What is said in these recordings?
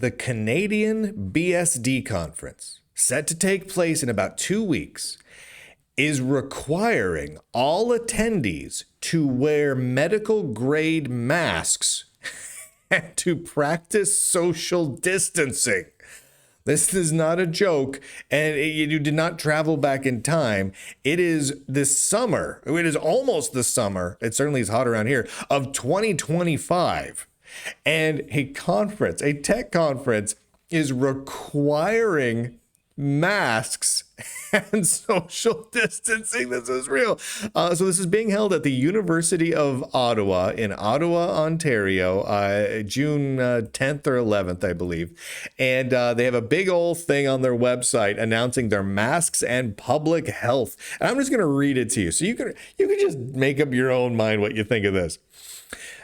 the Canadian BSD conference, set to take place in about 2 weeks, is requiring all attendees to wear medical grade masks and to practice social distancing. This is not a joke, and you did not travel back in time. It is this summer. It is almost the summer. It certainly is hot around here, of 2025. And a conference, a tech conference, is requiring masks and social distancing. This is real. So this is being held at the University of Ottawa in Ottawa, Ontario, June 10th or 11th, I believe. And they have a big old thing on their website announcing their masks and public health. And I'm just going to read it to you. So you can just make up your own mind what you think of this.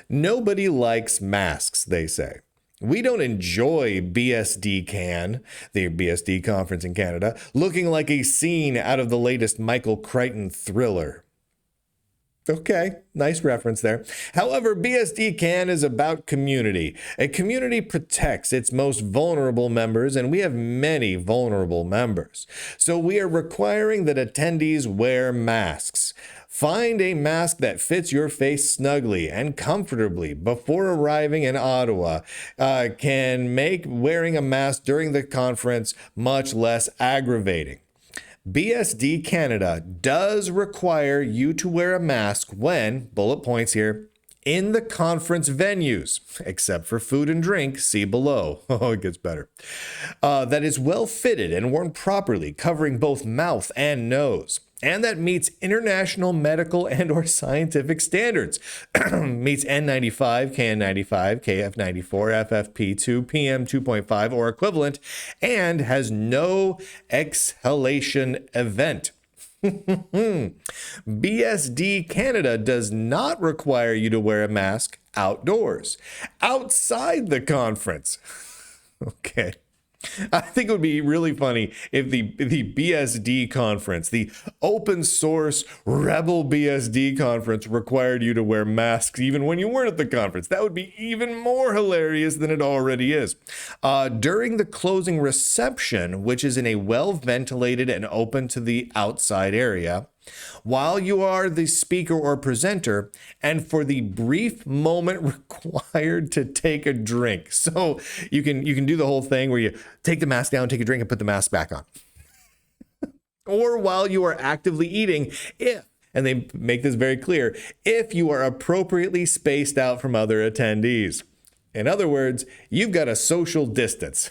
Nobody likes masks, they say. We don't enjoy BSD the BSD conference in Canada, looking like a scene out of the latest Michael Crichton thriller. Okay, nice reference there. However, BSD is about community. A community protects its most vulnerable members, and we have many vulnerable members. So we are requiring that attendees wear masks. Find a mask that fits your face snugly and comfortably before arriving in Ottawa can make wearing a mask during the conference much less aggravating. BSD Canada does require you to wear a mask when, bullet points here, in the conference venues, except for food and drink, see below. Oh, it gets better. That is well fitted and worn properly, covering both mouth and nose. And that meets international medical and or scientific standards. Meets N95, KN95, KF94, FFP2, PM2.5 or equivalent, and has no exhalation event. BSD Canada does not require you to wear a mask outdoors, outside the conference. Okay. I think it would be really funny if the BSD conference, the open source rebel BSD conference, required you to wear masks even when you weren't at the conference. That would be even more hilarious than it already is. During the closing reception, which is in a well-ventilated and open to the outside area, while you are the speaker or presenter, and for the brief moment required to take a drink. So you can do the whole thing where you take the mask down, take a drink, and put the mask back on. Or while you are actively eating, and they make this very clear, if you are appropriately spaced out from other attendees. In other words, you've got a social distance.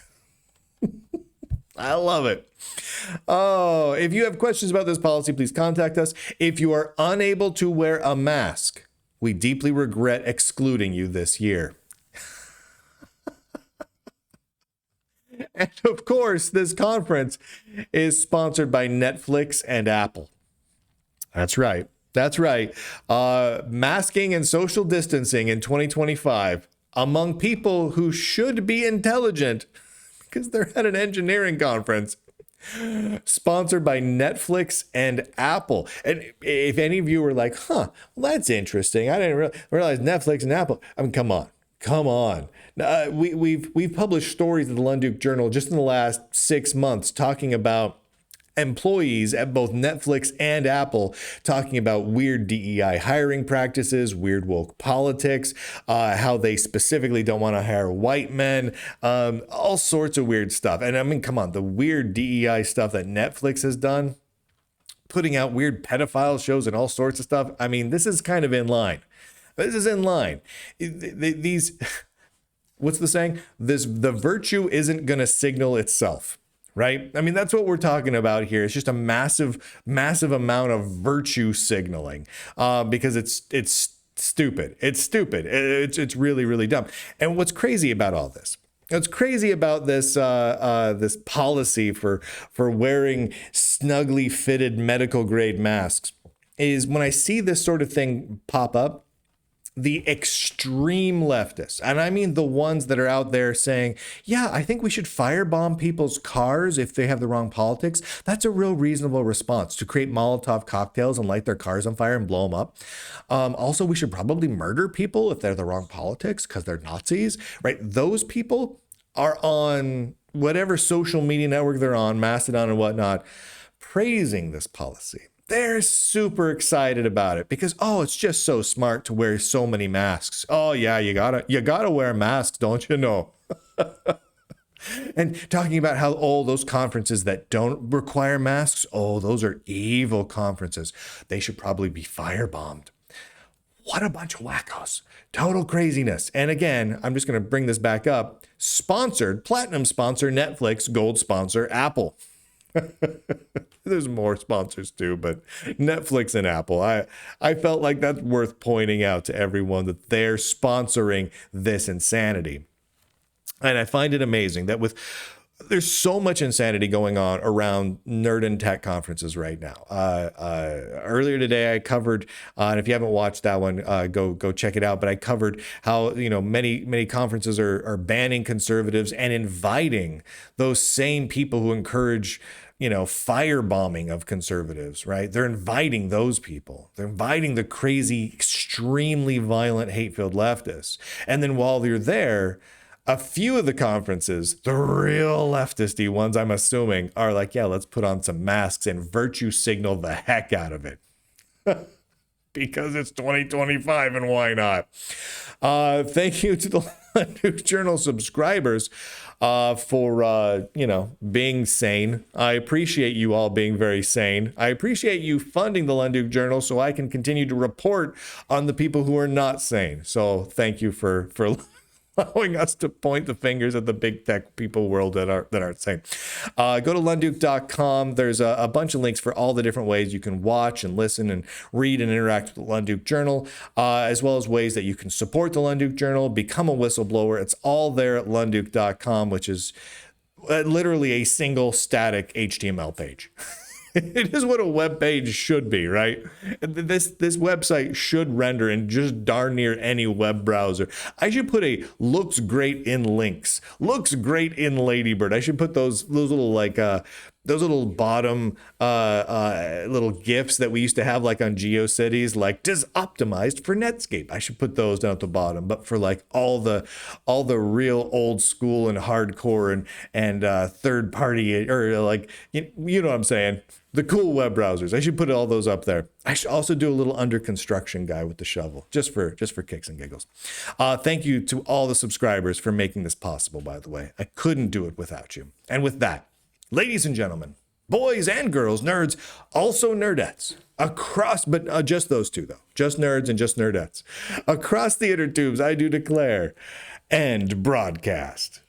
I love it. Oh, if you have questions about this policy, please contact us. If you are unable to wear a mask, we deeply regret excluding you this year. And of course, this conference is sponsored by Netflix and Apple. That's right. That's right. Masking and social distancing in 2025 among people who should be intelligent because they're at an engineering conference. Sponsored by Netflix and Apple. And if any of you were like, well, that's interesting. I didn't realize Netflix and Apple. I mean, come on. We've published stories in the Lunduke Journal just in the last 6 months talking about employees at both Netflix and Apple talking about weird DEI hiring practices, weird woke politics, how they specifically don't want to hire white men, all sorts of weird stuff. And I mean, come on, the weird DEI stuff that Netflix has done, putting out weird pedophile shows and all sorts of stuff. I mean, this is kind of in line. This is in line. These, what's the saying? The virtue isn't going to signal itself. Right? I mean, that's what we're talking about here. It's just a massive amount of virtue signaling because it's stupid. It's stupid. It's really, really dumb. And what's crazy about all this? What's crazy about this this policy for wearing snugly fitted medical grade masks is when I see this sort of thing pop up, the extreme leftists, and I mean the ones that are out there saying, yeah, I think we should firebomb people's cars if they have the wrong politics. That's a real reasonable response, to create Molotov cocktails and light their cars on fire and blow them up. Also, we should probably murder people if they're the wrong politics because they're Nazis, right? Those people are on whatever social media network they're on, Mastodon and whatnot, praising this policy. They're super excited about it because, oh, it's just so smart to wear so many masks. Oh yeah, you gotta wear masks, don't you know? And talking about how, oh, those conferences that don't require masks, oh, those are evil conferences. They should probably be firebombed. What a bunch of wackos. Total craziness. And again, I'm just going to bring this back up. Sponsored, platinum sponsor, Netflix, gold sponsor, Apple. There's more sponsors too, but Netflix and Apple. I felt like that's worth pointing out to everyone that they're sponsoring this insanity. And I find it amazing that there's so much insanity going on around nerd and tech conferences right now. Earlier today, I covered, and if you haven't watched that one, go check it out. But I covered how many conferences are banning conservatives and inviting those same people who encourage firebombing of conservatives. Right? They're inviting those people. They're inviting the crazy, extremely violent, hate-filled leftists. And then while they're there, a few of the conferences, the real leftisty ones, I'm assuming, are like, yeah, let's put on some masks and virtue signal the heck out of it. Because it's 2025 and why not? Thank you to the Lunduke Journal subscribers for being sane. I appreciate you all being very sane. I appreciate you funding the Lunduke Journal so I can continue to report on the people who are not sane. So thank you for allowing us to point the fingers at the big tech people world that aren't sane. Go to lunduke.com. There's a bunch of links for all the different ways you can watch and listen and read and interact with the Lunduke Journal, as well as ways that you can support the Lunduke Journal, become a whistleblower. It's all there at lunduke.com, which is literally a single static HTML page. It is what a web page should be, right? This website should render in just darn near any web browser. I should put a looks great in links, looks great in Ladybird. I should put those little those little bottom little GIFs that we used to have like on GeoCities, like just optimized for Netscape. I should put those down at the bottom, but for like all the real old school and hardcore and third party, or like, you know what I'm saying? The cool web browsers. I should put all those up there. I should also do a little under construction guy with the shovel, just for kicks and giggles. Thank you to all the subscribers for making this possible, by the way. I couldn't do it without you. And with that, ladies and gentlemen, boys and girls, nerds, also nerdettes, but just those two though, just nerds and just nerdettes. Across the inner tubes, I do declare, end broadcast.